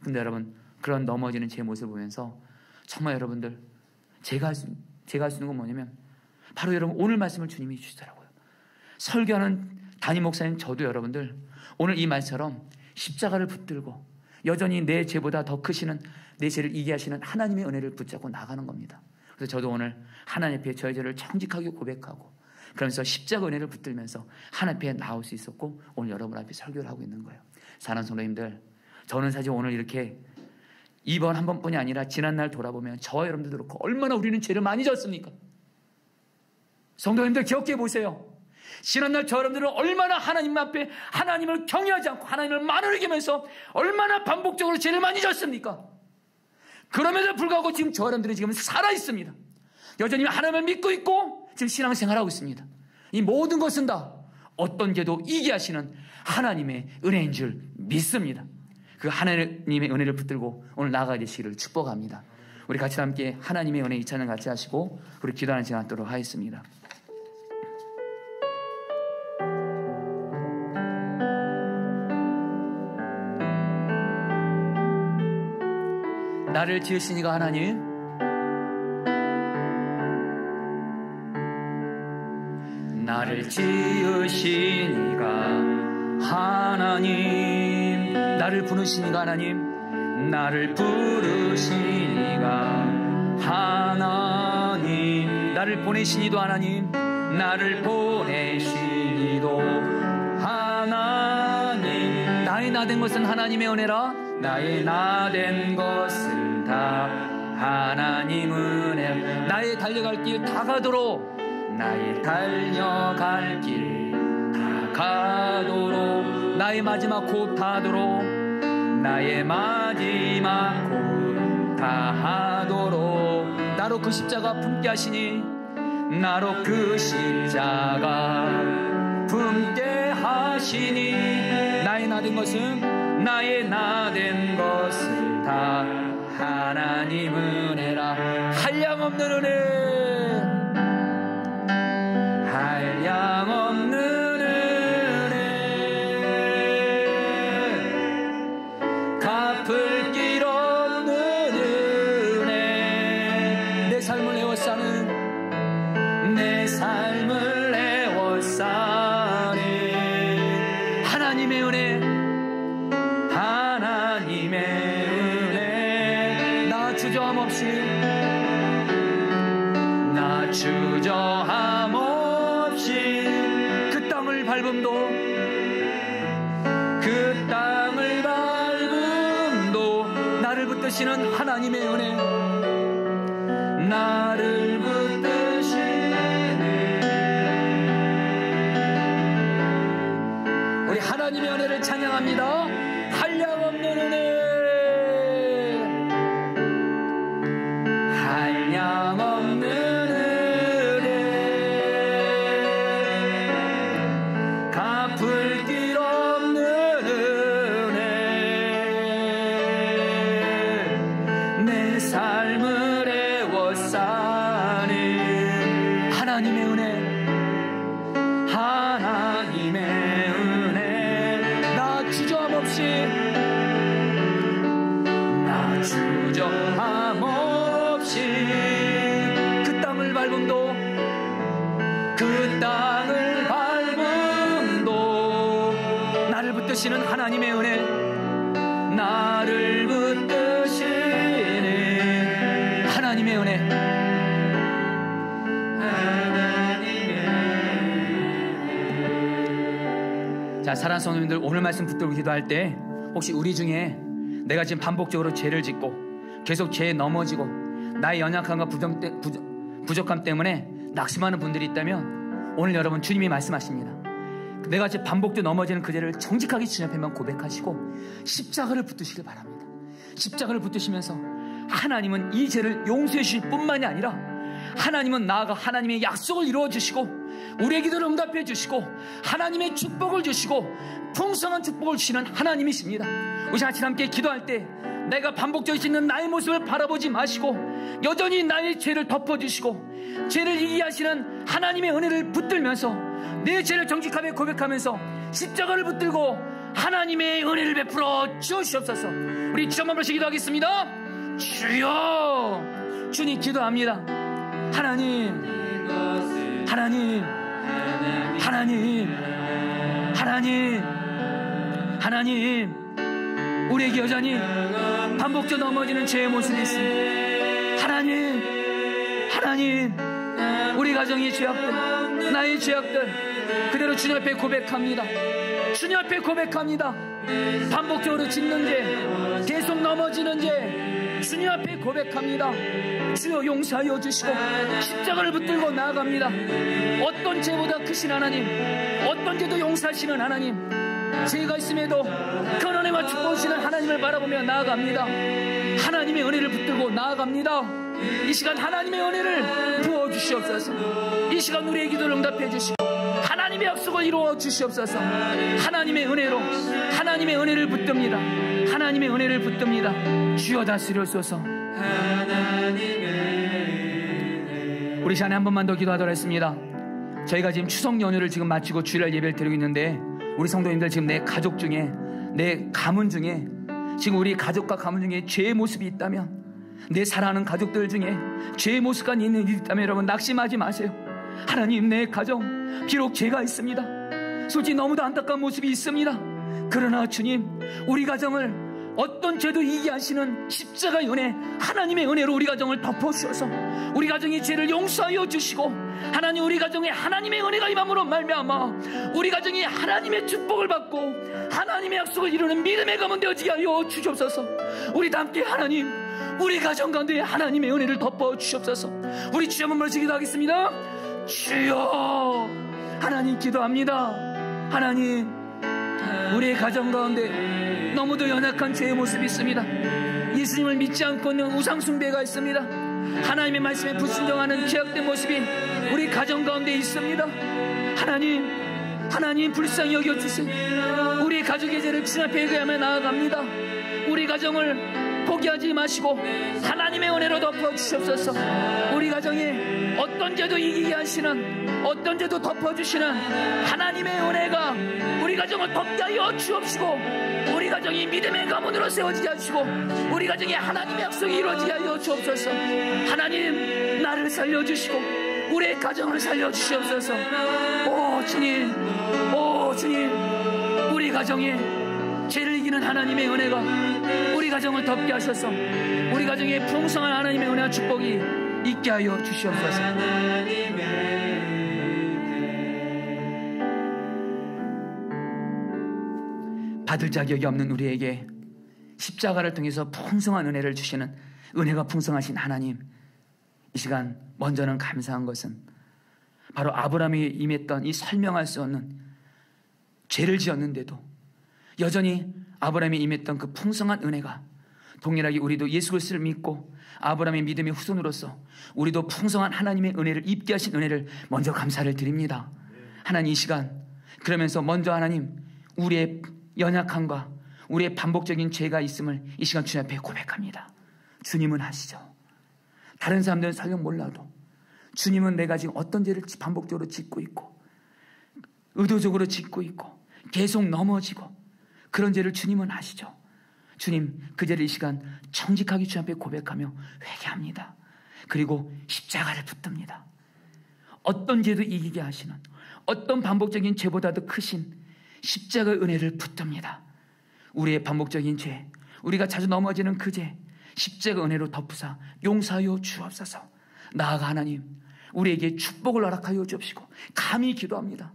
근데 여러분, 그런 넘어지는 제 모습을 보면서 정말 여러분들, 제가 할 수 있는 건 뭐냐면 바로 여러분, 오늘 말씀을 주님이 주시더라고요. 설교하는 담임 목사님 저도 여러분들 오늘 이 말처럼 십자가를 붙들고 여전히 내 죄보다 더 크시는, 내 죄를 이기게 하시는 하나님의 은혜를 붙잡고 나가는 겁니다. 그래서 저도 오늘 하나님 앞에 저의 죄를 정직하게 고백하고 그러면서 십자가 은혜를 붙들면서 하나님 앞에 나올 수 있었고 오늘 여러분 앞에 설교를 하고 있는 거예요. 사랑하는 성도님들, 저는 사실 오늘 이렇게 이번 한 번뿐이 아니라 지난날 돌아보면 저와 여러분들도 그렇고 얼마나 우리는 죄를 많이 졌습니까? 성도님들, 기억해 보세요. 지난날 저 여러분들은 얼마나 하나님 앞에 하나님을 경외하지 않고 하나님을 만원을 여기면서 얼마나 반복적으로 죄를 많이 졌습니까? 그럼에도 불구하고 지금 저 여러분들은 지금 살아있습니다. 여전히 하나님을 믿고 있고 지금 신앙생활하고 있습니다. 이 모든 것은 다 어떤 죄도 이기게 하시는 하나님의 은혜인 줄 믿습니다. 그 하나님의 은혜를 붙들고 오늘 나아가야 되시기를 축복합니다. 우리 같이 함께 하나님의 은혜 이 찬양 같이 하시고 우리 기도하는 시간 갖도록 하겠습니다. 나를 지으신 이가 하나님, 나를 지으신 이가 하나님, 나를 부르신 이가 하나님, 나를 부르신 이가 하나님, 나를 보내신 이도 하나님, 나를 보내신 이도 하나님. 나의 나된 것은 하나님의 은혜라. 나의 나된 것은 다 하나님 은혜. 나의 달려갈 길 다 가도록, 나의 달려갈 길 다 가도록, 나의 마지막 호흡 다 하도록, 나의 마지막 호흡 다 하도록, 나로 그 십자가 품게 하시니, 나로 그 십자가 품게 하시니, 나의 나된 것은, 나의 나된 것을 다 하나님 은혜라. 한량없는 은혜, 한량없는 은혜, 갚을 길 없는 은혜, 내 삶을 에워싸는 주저함 없이 나 주저함 없이 그 땅을 밟음도 그 땅을 밟음도 나를 붙드시는 하나님의 은혜 나를 붙드시네 우리 하나님의 은혜를 찬양합니다. 한량없는 은혜 한량없는 은혜 갚을 길 없는 은혜 내 삶을 애워싸는 하나님의 은혜 하나님의 은혜 나 주저함 없이 나 주저함 없이 그 땅을 밟음도 그 땅을 밟음도 나를 붙드시는 하나님의 은혜 나를 붙드시는 하나님의 은혜 자, 사랑하는 성도님들 오늘 말씀 붙들고 기도할 때 혹시 우리 중에 내가 지금 반복적으로 죄를 짓고 계속 죄에 넘어지고 나의 연약함과 부족함 때문에 낙심하는 분들이 있다면 오늘 여러분 주님이 말씀하십니다. 내가 지금 반복적으로 넘어지는 그 죄를 정직하게 주님 앞에만 고백하시고 십자가를 붙드시길 바랍니다. 십자가를 붙드시면서 하나님은 이 죄를 용서해 주실 뿐만이 아니라 하나님은 나아가 하나님의 약속을 이루어 주시고 우리의 기도를 응답해 주시고 하나님의 축복을 주시고 풍성한 축복을 주시는 하나님이십니다. 우리 같이 함께 기도할 때 내가 반복적으로 짓는 나의 모습을 바라보지 마시고 여전히 나의 죄를 덮어주시고 죄를 이기하시는 하나님의 은혜를 붙들면서 내 죄를 정직하게 고백하면서 십자가를 붙들고 하나님의 은혜를 베풀어 주시옵소서. 우리 주여 한번 기도하겠습니다. 주여 주님 기도합니다. 하나님 하나님 하나님 하나님 하나님 우리에게 여전히 반복적으로 넘어지는 죄의 모습이 있습니다. 하나님 하나님 우리 가정의 죄악들 나의 죄악들 그대로 주님 앞에 고백합니다. 주님 앞에 고백합니다. 반복적으로 짓는 죄 계속 넘어지는 죄 주님 앞에 고백합니다. 주여 용서하여 주시고 십자가를 붙들고 나아갑니다. 어떤 죄보다 크신 하나님 어떤 죄도 용서하시는 하나님 죄가 있음에도 그 은혜와 축복하시는 하나님을 바라보며 나아갑니다. 하나님의 은혜를 붙들고 나아갑니다. 이 시간 하나님의 은혜를 부어주시옵소서. 이 시간 우리의 기도를 응답해 주시고 하나님의 약속을 이루어 주시옵소서. 하나님의 은혜로 하나님의 은혜를 붙듭니다. 하나님의 은혜를 붙듭니다. 주여 다스려소서. 우리 시간에 한 번만 더 기도하도록 했습니다. 저희가 지금 추석 연휴를 지금 마치고 주일날 예배를 드리고 있는데 우리 성도님들 지금 내 가족 중에 내 가문 중에 지금 우리 가족과 가문 중에 죄의 모습이 있다면 내 사랑하는 가족들 중에 죄의 모습과 있는 일이 있다면 여러분 낙심하지 마세요. 하나님 내 가정 비록 죄가 있습니다. 솔직히 너무도 안타까운 모습이 있습니다. 그러나 주님 우리 가정을 어떤 죄도 이기게 하시는 십자가의 은혜 하나님의 은혜로 우리 가정을 덮어주셔서 우리 가정의 죄를 용서하여 주시고 하나님 우리 가정에 하나님의 은혜가 임함으로 말미암아 우리 가정이 하나님의 축복을 받고 하나님의 약속을 이루는 믿음의 가문 되어지게 하여 주시옵소서. 우리 다 함께 하나님 우리 가정 가운데 하나님의 은혜를 덮어 주시옵소서. 우리 주여 한번 기도하겠습니다. 주여 하나님 기도합니다. 하나님 우리의 가정 가운데 너무도 연약한 죄의 모습이 있습니다. 예수님을 믿지 않고 있는 우상숭배가 있습니다. 하나님의 말씀에 불순종하는 죄악된 모습이 우리 가정 가운데 있습니다. 하나님 불쌍히 여겨주세요. 우리 가족의 죄를 주님 앞에 회개하며 나아갑니다. 우리 가정을 포기하지 마시고 하나님의 은혜로 덮어주시옵소서. 우리 가정에 어떤 죄도 이기게 하시는 어떤 죄도 덮어주시는 하나님의 은혜가 우리 가정을 덮게 하여 주옵시고 우리 가정이 믿음의 가문으로 세워지게 하시고 우리 가정에 하나님의 약속이 이루어지게 하여 주옵소서. 하나님 나를 살려주시고 우리의 가정을 살려주시옵소서. 오 주님 우리 가정에 죄를 이기는 하나님의 은혜가 우리 가정을 덮게 하셔서 우리 가정에 풍성한 하나님의 은혜와 축복이 있게 하여 주시옵소서. 받을 자격이 없는 우리에게 십자가를 통해서 풍성한 은혜를 주시는 은혜가 풍성하신 하나님, 이 시간 먼저는 감사한 것은 바로 아브라함이 임했던 이 설명할 수 없는 죄를 지었는데도 여전히 아브라함이 임했던 그 풍성한 은혜가 동일하게 우리도 예수 그리스도를 믿고 아브라함의 믿음의 후손으로서 우리도 풍성한 하나님의 은혜를 입게 하신 은혜를 먼저 감사를 드립니다. 하나님, 이 시간 그러면서 먼저 하나님, 우리의 연약함과 우리의 반복적인 죄가 있음을 이 시간 주님 앞에 고백합니다. 주님은 아시죠? 다른 사람들은 설령 몰라도 주님은 내가 지금 어떤 죄를 반복적으로 짓고 있고 의도적으로 짓고 있고 계속 넘어지고 그런 죄를 주님은 아시죠? 주님, 그 죄를 이 시간 정직하게 주님 앞에 고백하며 회개합니다. 그리고 십자가를 붙듭니다. 어떤 죄도 이기게 하시는, 어떤 반복적인 죄보다도 크신 십자가의 은혜를 붙듭니다. 우리의 반복적인 죄, 우리가 자주 넘어지는 그 죄, 십자가 은혜로 덮으사 용서하여 주옵소서. 나아가 하나님, 우리에게 축복을 허락하여 주옵시고 감히 기도합니다.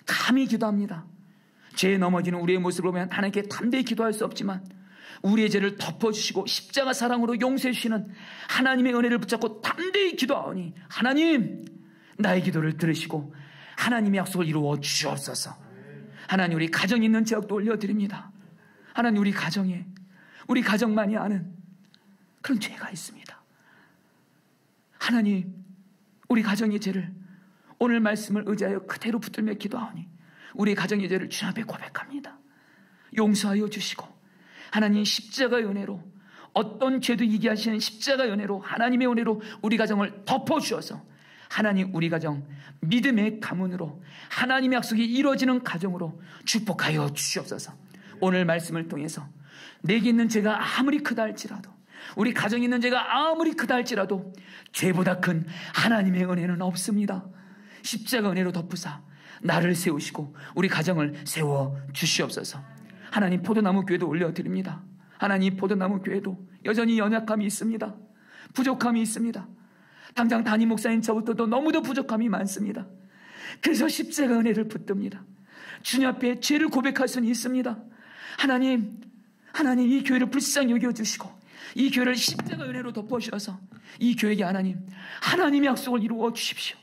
감히 기도합니다. 죄에 넘어지는 우리의 모습을 보면 하나님께 담대히 기도할 수 없지만 우리의 죄를 덮어주시고 십자가 사랑으로 용서해 주시는 하나님의 은혜를 붙잡고 담대히 기도하오니 하나님, 나의 기도를 들으시고 하나님의 약속을 이루어 주옵소서. 하나님, 우리 가정에 있는 제약도 올려드립니다. 하나님, 우리 가정에, 우리 가정만이 아는 그런 죄가 있습니다. 하나님, 우리 가정의 죄를 오늘 말씀을 의지하여 그대로 붙들며 기도하오니 우리 가정의 죄를 주님 앞에 고백합니다. 용서하여 주시고 하나님, 십자가의 은혜로 어떤 죄도 이기게 하시는 십자가의 은혜로 하나님의 은혜로 우리 가정을 덮어주셔서 하나님, 우리 가정 믿음의 가문으로 하나님의 약속이 이루어지는 가정으로 축복하여 주시옵소서. 오늘 말씀을 통해서 내게 있는 죄가 아무리 크다 할지라도, 우리 가정에 있는 죄가 아무리 크다 할지라도 죄보다 큰 하나님의 은혜는 없습니다. 십자가 은혜로 덮으사 나를 세우시고 우리 가정을 세워 주시옵소서. 하나님, 포도나무 교회도 올려드립니다. 하나님, 포도나무 교회도 여전히 연약함이 있습니다. 부족함이 있습니다. 당장 담임 목사인 저부터도 너무도 부족함이 많습니다. 그래서 십자가 은혜를 붙듭니다. 주님 앞에 죄를 고백할 수는 있습니다. 하나님, 이 교회를 불쌍히 여겨주시고 이 교회를 십자가 은혜로 덮어주셔서 이 교회에게 하나님의 약속을 이루어 주십시오.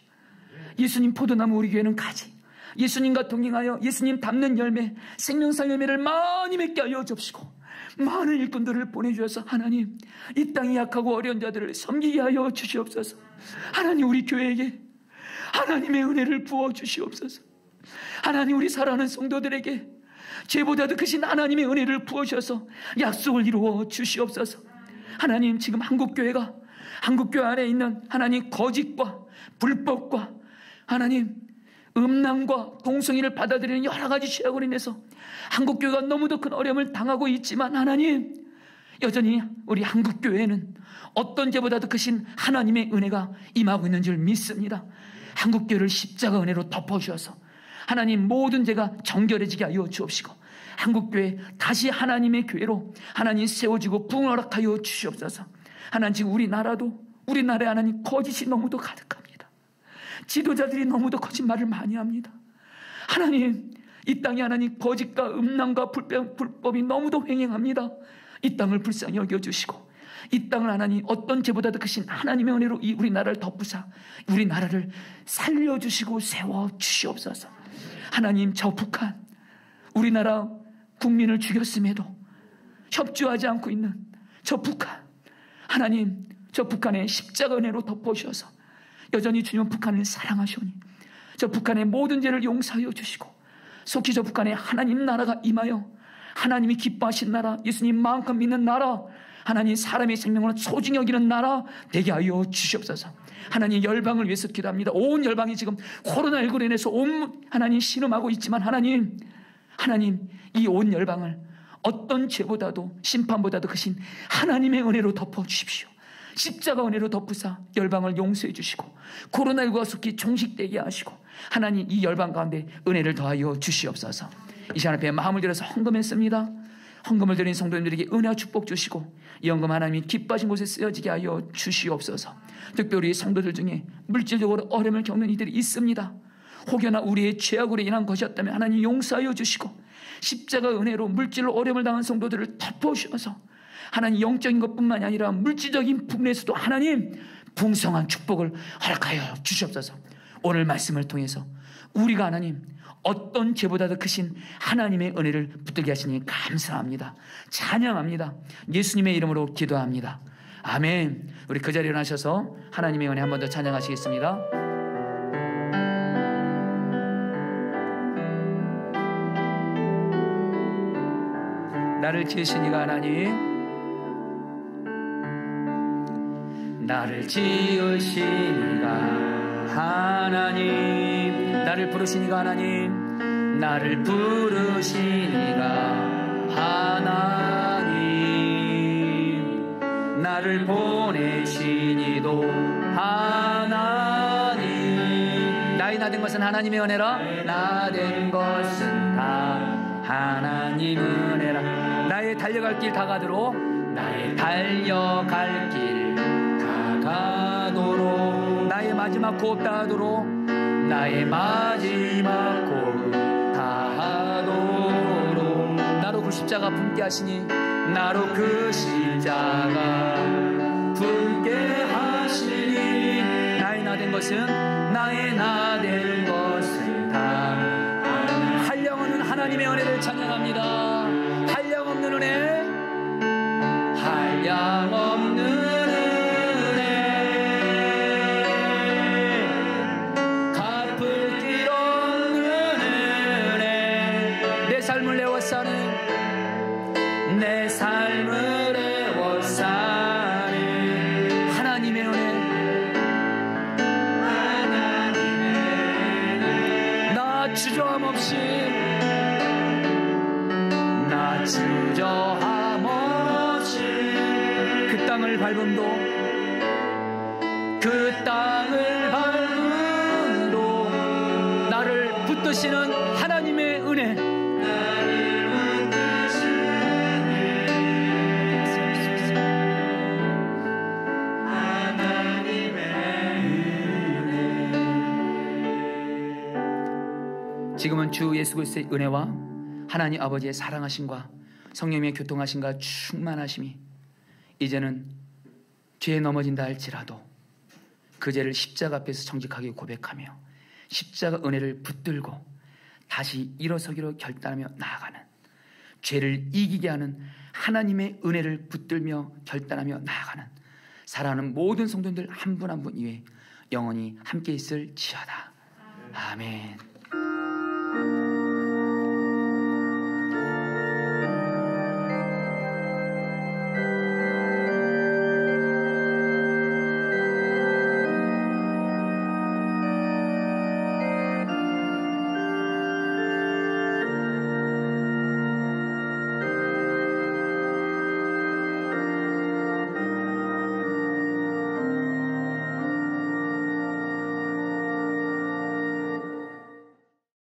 예수님 포도나무 우리 교회는 가지, 예수님과 동행하여 예수님 닮는 열매, 생명상 열매를 많이 맺게 하여 주옵시고 많은 일꾼들을 보내주셔서 하나님, 이 땅이 약하고 어려운 자들을 섬기게 하여 주시옵소서. 하나님, 우리 교회에게 하나님의 은혜를 부어주시옵소서. 하나님, 우리 사랑하는 성도들에게 죄보다도 크신 하나님의 은혜를 부어주셔서 약속을 이루어 주시옵소서. 하나님, 지금 한국교회 안에 있는 하나님 거짓과 불법과 하나님 음란과 동성애를 받아들이는 여러 가지 죄악으로 인해서 한국교회가 너무도 큰 어려움을 당하고 있지만 하나님, 여전히 우리 한국교회에는 어떤 죄보다도 크신 하나님의 은혜가 임하고 있는 줄 믿습니다. 한국교회를 십자가 은혜로 덮어주셔서 하나님, 모든 죄가 정결해지게 하여 주옵시고 한국교회 다시 하나님의 교회로 하나님 세워지고 부흥을 허락하여 주시옵소서. 하나님, 지금 우리나라에 하나님 거짓이 너무도 가득합니다. 지도자들이 너무도 거짓말을 많이 합니다. 하나님, 이 땅에 하나님 거짓과 음란과 불법이 너무도 횡행합니다. 이 땅을 불쌍히 여겨주시고 이 땅을 하나님 어떤 죄보다도 크신 하나님의 은혜로 이 우리나라를 덮으사 우리나라를 살려주시고 세워주시옵소서. 하나님, 저 북한, 우리나라 국민을 죽였음에도 협조하지 않고 있는 저 북한, 하나님, 저 북한의 십자가 은혜로 덮어주셔서 여전히 주님은 북한을 사랑하시오니 저 북한의 모든 죄를 용서하여 주시고 속히 저 북한에 하나님 나라가 임하여 하나님이 기뻐하신 나라, 예수님 마음껏 믿는 나라, 하나님 사람의 생명을 소중히 여기는 나라 되게 하여 주시옵소서. 하나님, 열방을 위해서 기도합니다. 온 열방이 지금 코로나19로 인해서 온 하나님 신음하고 있지만 하나님, 이 온 열방을 어떤 죄보다도 심판보다도 크신 하나님의 은혜로 덮어주십시오. 십자가 은혜로 덮으사 열방을 용서해 주시고 코로나19가 속히 종식되게 하시고 하나님, 이 열방 가운데 은혜를 더하여 주시옵소서. 이 시간 앞에 마음을 들여서 헌금했습니다. 헌금을 드린 성도님들에게 은혜와 축복 주시고 이 헌금 하나님이 기뻐하신 곳에 쓰여지게 하여 주시옵소서. 특별히 성도들 중에 물질적으로 어려움을 겪는 이들이 있습니다. 혹여나 우리의 죄악으로 인한 것이었다면 하나님 용서하여 주시고 십자가 은혜로 물질로 어려움을 당한 성도들을 덮어주셔서 하나님 영적인 것뿐만이 아니라 물질적인 부분에서도 하나님 풍성한 축복을 허락하여 주시옵소서. 오늘 말씀을 통해서 우리가 하나님 어떤 죄보다도 크신 하나님의 은혜를 붙들게 하시니 감사합니다. 찬양합니다. 예수님의 이름으로 기도합니다. 아멘. 우리 그 자리에 일어나셔서 하나님의 은혜 한 번 더 찬양하시겠습니다. 나를 지으신 이가 하나님, 나를 지으신 이가 하나님, 나를 부르신 이가 하나님, 나를 부르신 이가 하나님, 나를 보내신 이도 하나님. 나의 나된 것은 하나님의 은혜라. 나된 것은 다 하나님 은혜라. 나의 달려갈 길 다가도록, 나의 달려갈 길 다가도록, 나의 마지막 호흡 다하도록, 나의 마지막 호흡 다하도록. 나로 그 십자가 품게 하시니, 나로 그 십자가 품게 하시니, 나의 나된 것은, 나의 나된 것은 다 한량없는 하나님의 은혜를 찬양합니다. 한량없는 은혜, 한량없는 은혜, 갚을 길 없는 은혜, 내 삶을 애워싸는, 내 삶을 애워싸는 하나님의 은혜, 하나님의 은혜. 나 주저함 없이, 나 주저함 없이 그 땅을 밟음도, 그 땅을 밟음도 나를 붙드시는 하나님의 은혜, 나를 붙드시는 하나님의 은혜. 지금은 주 예수 그리스도의 은혜와 하나님 아버지의 사랑하심과 성령의 교통하심과 충만하심이 이제는 죄에 넘어진다 할지라도 그 죄를 십자가 앞에서 정직하게 고백하며 십자가 은혜를 붙들고 다시 일어서기로 결단하며 나아가는, 죄를 이기게 하는 하나님의 은혜를 붙들며 결단하며 나아가는 사랑하는 모든 성도들 한 분 한 분 위에 영원히 함께 있을지어다. 아멘.